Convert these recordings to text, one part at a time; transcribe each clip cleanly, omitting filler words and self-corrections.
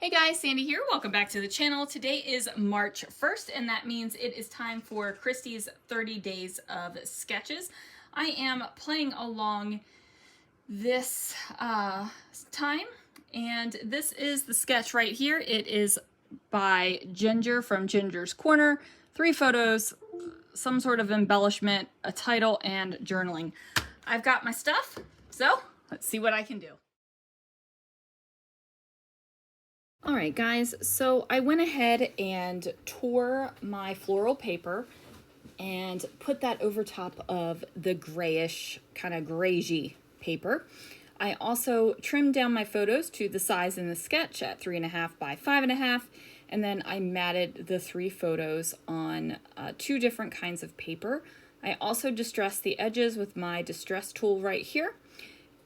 Hey guys, Sandy here. Welcome back to the channel. Today is March 1st, and that means it is time for Christy's 30 days of sketches. I am playing along this time, and this is the sketch right here. It is by Ginger from Ginger's Corner. 3 photos, some sort of embellishment, a title, and journaling. I've got my stuff, so let's see what I can do. All right, guys, so I went ahead and tore my floral paper and put that over top of the grayish, kind of grayy paper. I also trimmed down my photos to the size in the sketch at 3.5 by 5.5, and then I matted the 3 photos on 2 different kinds of paper. I also distressed the edges with my distress tool right here.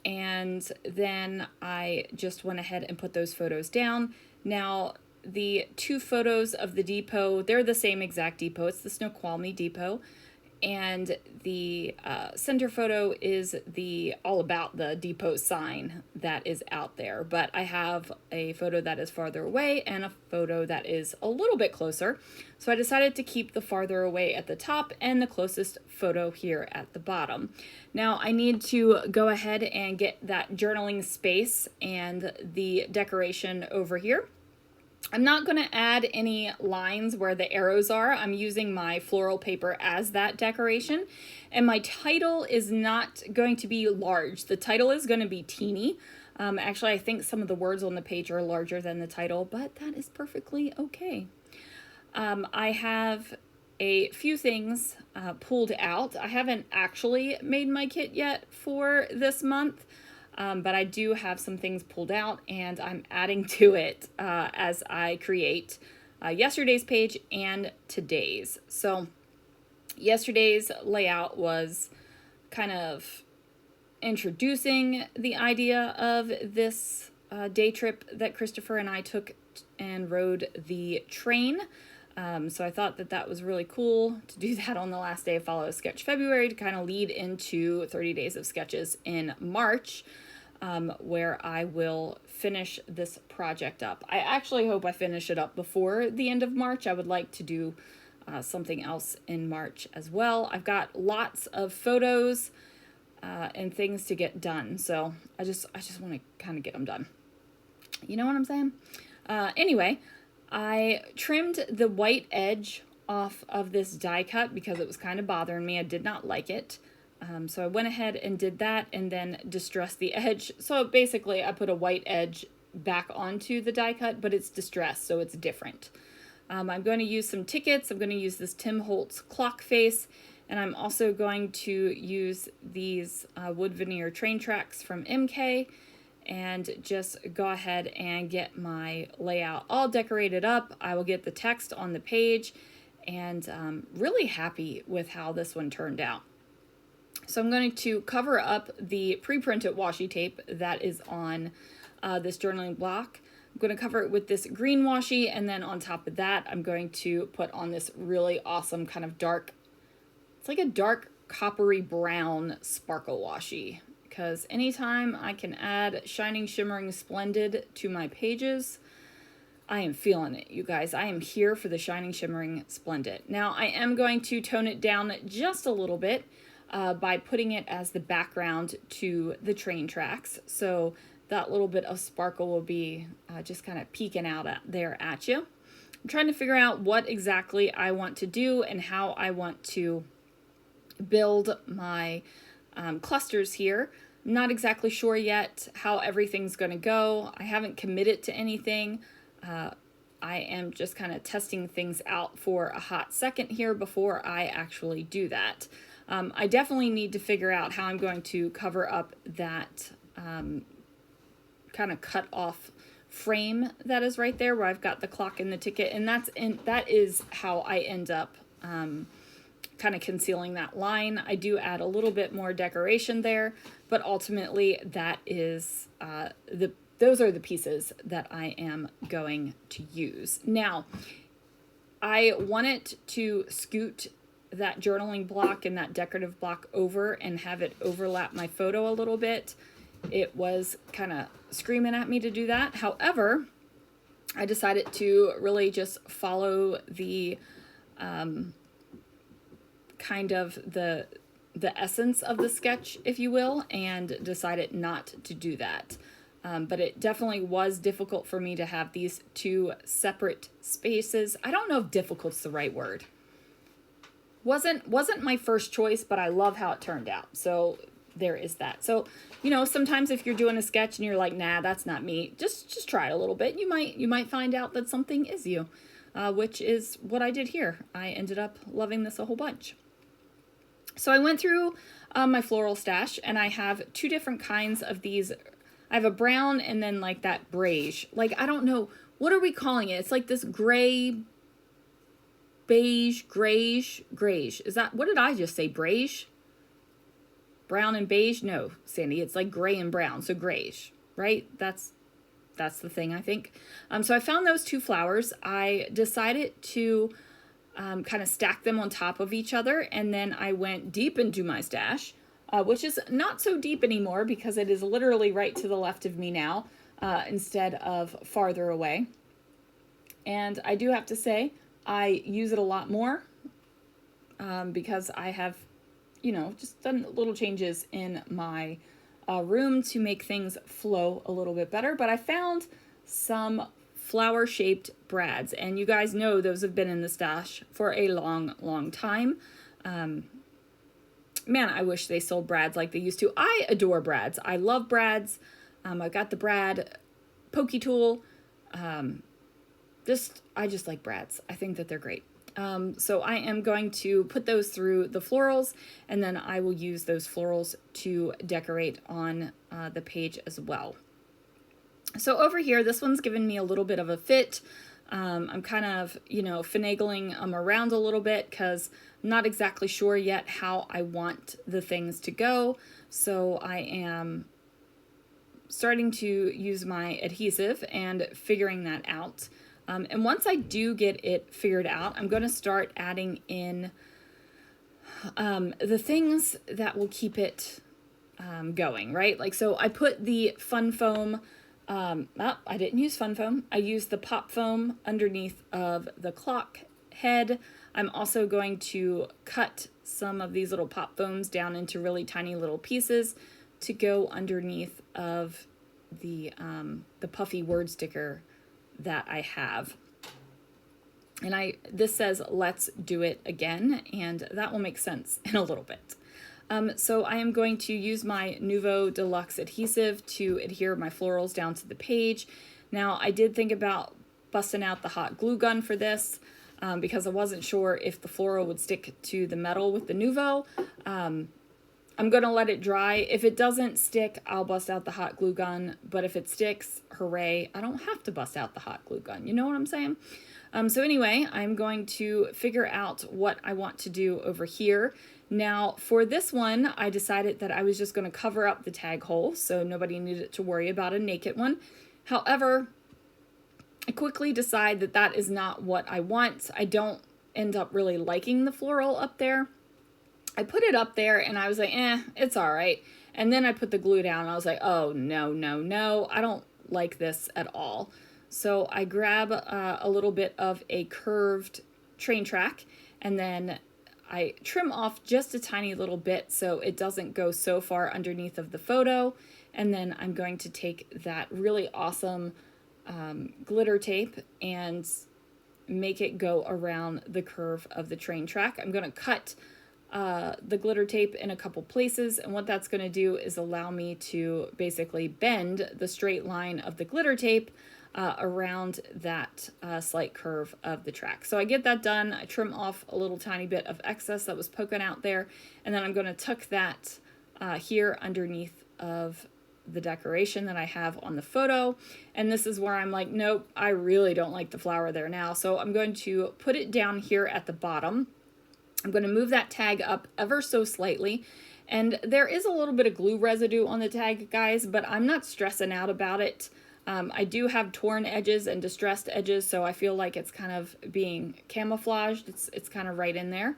And then I just went ahead and put those photos down. Now, the 2 photos of the depot, they're the same exact depot. It's the Snoqualmie depot. And the center photo is the all about the depot sign that is out there. But I have a photo that is farther away and a photo that is a little bit closer. So I decided to keep the farther away at the top and the closest photo here at the bottom. Now I need to go ahead and get that journaling space and the decoration over here. I'm not going to add any lines where the arrows are. I'm using my floral paper as that decoration. And my title is not going to be large. The title is going to be teeny. Actually, I think some of the words on the page are larger than the title, but that is perfectly okay. I have a few things pulled out. I haven't actually made my kit yet for this month. But I do have some things pulled out, and I'm adding to it as I create yesterday's page and today's. So yesterday's layout was kind of introducing the idea of this day trip that Christopher and I took and rode the train. So I thought that was really cool to do that on the last day of Follow Sketch February to kind of lead into 30 days of sketches in March. Where I will finish this project up. I actually hope I finish it up before the end of March. I would like to do something else in March as well. I've got lots of photos and things to get done, so I just want to kind of get them done. You know what I'm saying? Anyway, I trimmed the white edge off of this die cut because it was kind of bothering me. I did not like it. So I went ahead and did that and then distressed the edge. So basically I put a white edge back onto the die cut, but it's distressed, so it's different. I'm going to use some tickets. I'm going to use this Tim Holtz clock face, and I'm also going to use these wood veneer train tracks from MK and just go ahead and get my layout all decorated up. I will get the text on the page, and really happy with how this one turned out. So I'm going to cover up the pre-printed washi tape that is on this journaling block. I'm going to cover it with this green washi, and then on top of that, I'm going to put on this really awesome kind of dark, it's like a dark coppery brown sparkle washi, because anytime I can add Shining Shimmering Splendid to my pages, I am feeling it, you guys. I am here for the Shining Shimmering Splendid. Now, I am going to tone it down just a little bit by putting it as the background to the train tracks. So that little bit of sparkle will be just kind of peeking out there at you. I'm trying to figure out what exactly I want to do and how I want to build my clusters here. I'm not exactly sure yet how everything's going to go. I haven't committed to anything. I am just kind of testing things out for a hot second here before I actually do that. I definitely need to figure out how I'm going to cover up that kind of cut off frame that is right there where I've got the clock and the ticket, and that is how I end up kind of concealing that line. I do add a little bit more decoration there, but ultimately that is those are the pieces that I am going to use. Now, I wanted to scoot that journaling block and that decorative block over and have it overlap my photo a little bit. It was kind of screaming at me to do that. However, I decided to really just follow the kind of the essence of the sketch, if you will, and decided not to do that. But it definitely was difficult for me to have these two separate spaces. I don't know if difficult's the right word. Wasn't my first choice, but I love how it turned out. So there is that. So, you know, sometimes if you're doing a sketch and you're like, nah, that's not me, just try it a little bit. You might find out that something is you, which is what I did here. I ended up loving this a whole bunch. So I went through my floral stash, and I have two different kinds of these. I have a brown and then like that beige. Like, I don't know, what are we calling it? It's like this gray, beige, grayish. Is that, what did I just say? Beige? Brown and beige? No, Sandy, it's like gray and brown, so grayish, right? That's the thing, I think. So I found those two flowers. I decided to kind of stack them on top of each other, and then I went deep into my stash, which is not so deep anymore because it is literally right to the left of me now, instead of farther away. And I do have to say, I use it a lot more because I have, you know, just done little changes in my room to make things flow a little bit better. But I found some flower-shaped brads, and you guys know those have been in the stash for a long time. Man, I wish they sold brads like they used to. I adore brads. I love brads. I've got the brad pokey tool. I just like brads. I think that they're great. So I am going to put those through the florals, and then I will use those florals to decorate on the page as well. So over here, this one's given me a little bit of a fit. I'm kind of, you know, finagling them around a little bit because I'm not exactly sure yet how I want the things to go. So I am starting to use my adhesive and figuring that out. And once I do get it figured out, I'm going to start adding in the things that will keep it going, right? Like, so I put the fun foam. I didn't use fun foam. I used the pop foam underneath of the clock head. I'm also going to cut some of these little pop foams down into really tiny little pieces to go underneath of the puffy word sticker that I have. And this says, let's do it again, and that will make sense in a little bit. So I am going to use my Nouveau Deluxe adhesive to adhere my florals down to the page. Now, I did think about busting out the hot glue gun for this because I wasn't sure if the floral would stick to the metal with the Nouveau. I'm going to let it dry. If it doesn't stick, I'll bust out the hot glue gun. But if it sticks, hooray, I don't have to bust out the hot glue gun. You know what I'm saying? So anyway, I'm going to figure out what I want to do over here. Now, for this one, I decided that I was just going to cover up the tag hole, so nobody needed to worry about a naked one. However, I quickly decide that that is not what I want. I don't end up really liking the floral up there. I put it up there, and I was like, it's all right. And then I put the glue down, and I was like, oh, no, I don't like this at all. So I grab a little bit of a curved train track, and then I trim off just a tiny little bit so it doesn't go so far underneath of the photo. And then I'm going to take that really awesome glitter tape and make it go around the curve of the train track. I'm going to cut the glitter tape in a couple places, and what that's going to do is allow me to basically bend the straight line of the glitter tape around that slight curve of the track. So I get that done. I trim off a little tiny bit of excess that was poking out there, and then I'm going to tuck that here underneath of the decoration that I have on the photo. And this is where I'm like, nope, I really don't like the flower there now. So I'm going to put it down here at the bottom. I'm going to move that tag up ever so slightly. And there is a little bit of glue residue on the tag, guys, but I'm not stressing out about it. I do have torn edges and distressed edges, so I feel like it's kind of being camouflaged. It's kind of right in there.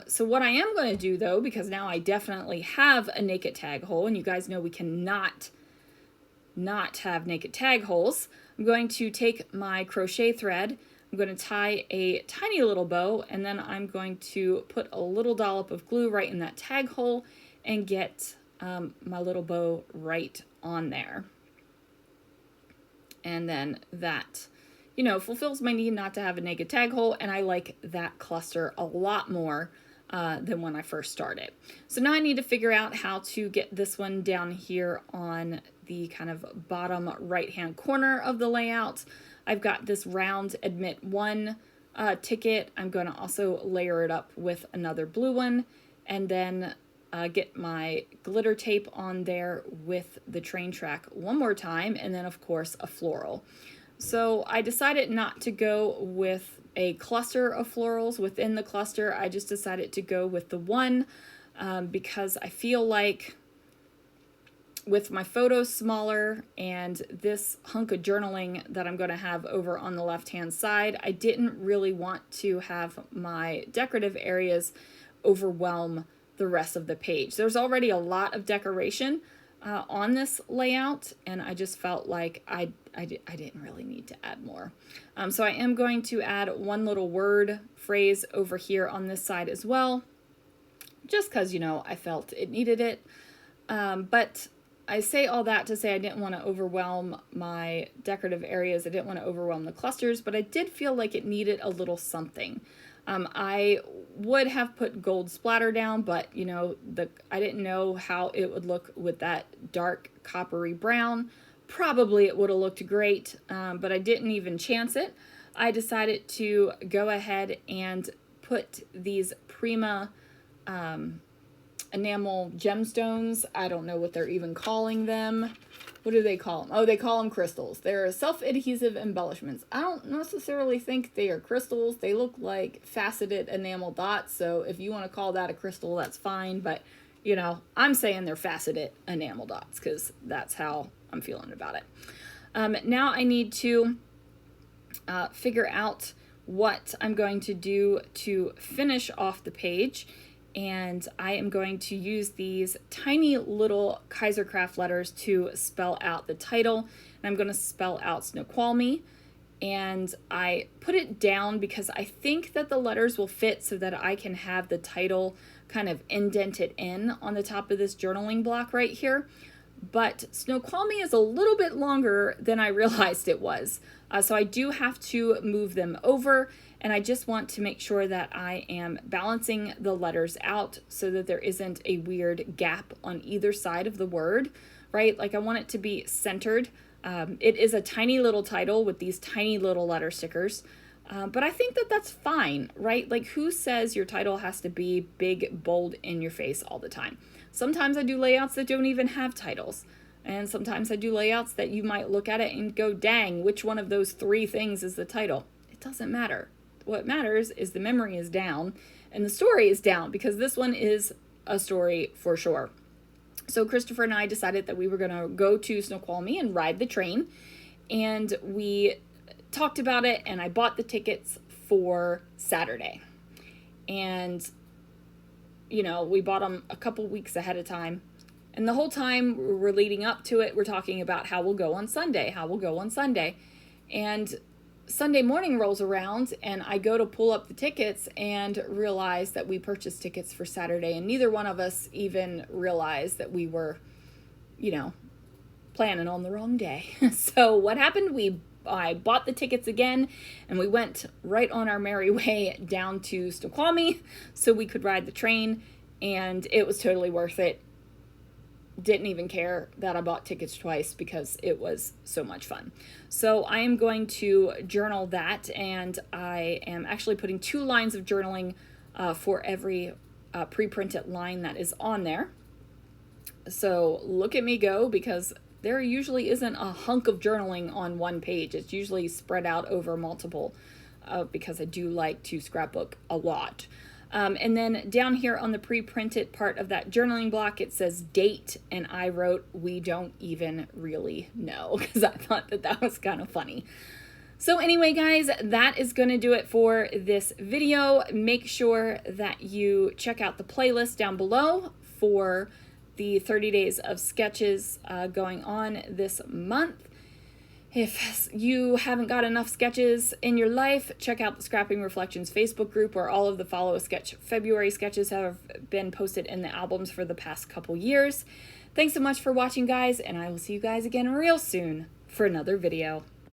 So what I am going to do, though, because now I definitely have a naked tag hole, and you guys know we cannot not have naked tag holes, I'm going to take my crochet thread, I'm going to tie a tiny little bow, and then I'm going to put a little dollop of glue right in that tag hole and get my little bow right on there. And then that, you know, fulfills my need not to have a naked tag hole, and I like that cluster a lot more than when I first started. So now I need to figure out how to get this one down here on the kind of bottom right hand corner of the layout. I've got this round admit one ticket. I'm going to also layer it up with another blue one, and then get my glitter tape on there with the train track one more time, and then of course a floral. So I decided not to go with a cluster of florals within the cluster. I just decided to go with the one because I feel like with my photos smaller and this hunk of journaling that I'm going to have over on the left hand side, I didn't really want to have my decorative areas overwhelm the rest of the page. There's already a lot of decoration on this layout, and I just felt like I didn't really need to add more. So I am going to add one little word phrase over here on this side as well, just because, you know, I felt it needed it. But I say all that to say I didn't want to overwhelm my decorative areas. I didn't want to overwhelm the clusters, but I did feel like it needed a little something. I would have put gold splatter down, but you know, I didn't know how it would look with that dark coppery brown. Probably it would have looked great, but I didn't even chance it. I decided to go ahead and put these Prima enamel gemstones. I don't know what they're even calling them. What do they call them? Oh, they call them crystals. They're self-adhesive embellishments. I don't necessarily think they are crystals. They look like faceted enamel dots. So if you want to call that a crystal, that's fine. But, you know, I'm saying they're faceted enamel dots because that's how I'm feeling about it. Now I need to figure out what I'm going to do to finish off the page. And I am going to use these tiny little Kaisercraft letters to spell out the title. And I'm going to spell out Snoqualmie. And I put it down because I think that the letters will fit so that I can have the title kind of indented in on the top of this journaling block right here. But Snoqualmie is a little bit longer than I realized it was. So I do have to move them over, and I just want to make sure that I am balancing the letters out so that there isn't a weird gap on either side of the word, right? Like I want it to be centered. It is a tiny little title with these tiny little letter stickers, but I think that that's fine, right? Like who says your title has to be big, bold, in your face all the time? Sometimes I do layouts that don't even have titles. And sometimes I do layouts that you might look at it and go, dang, which one of those three things is the title? It doesn't matter. What matters is the memory is down and the story is down, because this one is a story for sure. So Christopher and I decided that we were going to go to Snoqualmie and ride the train. And we talked about it, and I bought the tickets for Saturday. And, you know, we bought them a couple weeks ahead of time. And the whole time we're leading up to it, we're talking about how we'll go on Sunday, how we'll go on Sunday. And Sunday morning rolls around, and I go to pull up the tickets and realize that we purchased tickets for Saturday, and neither one of us even realized that we were, you know, planning on the wrong day. So what happened? I bought the tickets again, and we went right on our merry way down to Snoqualmie so we could ride the train, and it was totally worth it. Didn't even care that I bought tickets twice because it was so much fun. So I am going to journal that, and I am actually putting 2 lines of journaling for every pre-printed line that is on there. So look at me go, because there usually isn't a hunk of journaling on one page. It's usually spread out over multiple because I do like to scrapbook a lot. And then down here on the pre-printed part of that journaling block, it says date, and I wrote, we don't even really know, because I thought that that was kind of funny. So anyway, guys, that is going to do it for this video. Make sure that you check out the playlist down below for the 30 days of sketches going on this month. If you haven't got enough sketches in your life, check out the Scrapping Reflections Facebook group, where all of the Follow a Sketch February sketches have been posted in the albums for the past couple years. Thanks so much for watching, guys, and I will see you guys again real soon for another video.